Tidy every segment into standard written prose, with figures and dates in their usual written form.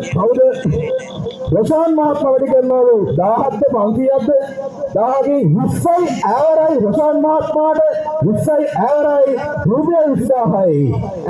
කවුද රොෂාන් මහත්මයා වැඩි කරනවලු 17ද 500ක්ද 1000ගේ 20යි ඈවරයි රොෂාන් මහත්මයාට 20යි ඈවරයි රුපියල් 20000යි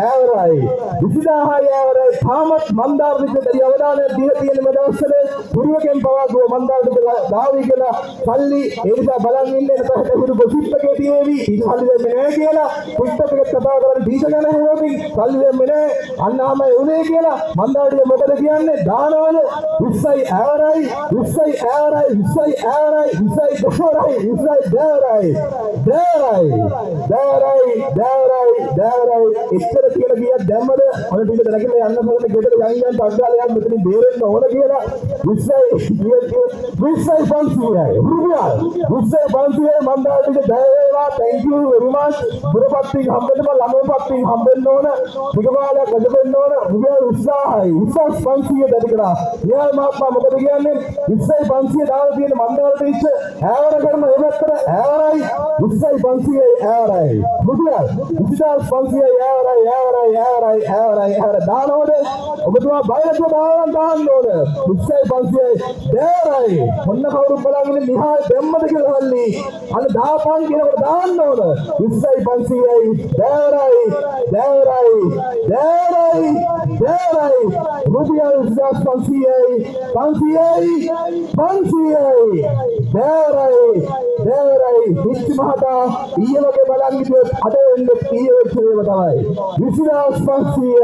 ඈවරයි 20000යි ඈවරයි තාමත් මන්දාර්විට අවධානය දීලා තියෙන මේ දවස්වල පුරුවකෙන් පවාගුව මන්දාර්විට දාවි කියලා සල්ලි ඒ නිසා බලන් ඉන්නේ නැත්නම් හිරු ගොසිප් එකේ තියෙවි ඊට සල්ලි දෙන්නේ නැහැ කියලා ටික්ටොක් එකේ කතා කරලා ඩීජේ ගැන හොයමින් සල්ලි දෙන්නේ නැහැ අන්නාමයි උනේ කියලා මන්දාර්විට මොකද කියන්නේ දානවල 20යි ඈවරයි 20යි ඈවරයි 20යි ඈවරයි 20යි දොරයි 20යි දෑරයි ඉස්සර කියලා ගියා දැම්මද ඔය ටික දැනගෙන යන්න බලන්න ගෙදර යන්න තත්කාලයක් මෙතනින් බේරෙන්න ඕන කියලා 20යි 500යි රුපියල් 20යි 500යි මන්දාර්විට දෑවේවා thank you very much පුරපත්තිය හම්බෙන්න ළමෝපත්තිය හම්බෙන්න ඕන ටිකමාලයක් ගඩෙන්න ඕන රුපියල් 20000යි 20500 දැඩි කරා න්‍යාය මහත්මයා මොකද කියන්නේ 20යි 500 දාලා තියෙන මන්දාර්විට ඉච්ච ඈවර කරන ඒ පැත්තට ඈවරයි 20යි 500යි ඈවරයි රුපියල් 20500යි ඈවරයි දානවද ඔබතුමා බයලට දාන්න ඕන 20යි 500යි දෑරයි මොන්න කවුරු බලන්නේ නිහා දෙම්මද කියලා හල්ලි අන්න 10 කියනකොට දාන්න ඕන 20යි 500යි දෑරයි රුපියල් 20500යි 500යි දෑරයි පිච්චි මහතා ඊයේ වගේ බලන් ඉතින් අද වෙන්නේ ඊයේ වෙච්ච ඒවා තමයි 20500යි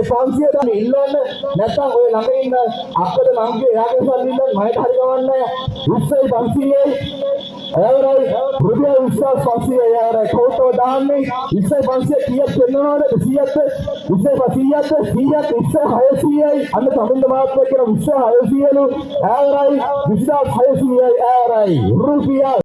500 දැන් ඉල්ලන්න නැත්නම් ඔය ළඟ ඉන්න අක්කද මංගේ එයාගේ සල්ලි ඉන්න මයිට හරි ගවන්නේ 20යි 500යි ඈවරයි රුපියල් 20500යි ඈවරයි කෝටෝ දාන්නේ 20යි 500 කීයක් දෙන්නවද 100ක්ද 20යි 600යි අන්න තමින්ද මාත්‍රේ කියන 20600ලු ඈවරයි 20600යි ඈවරයි රුපියල්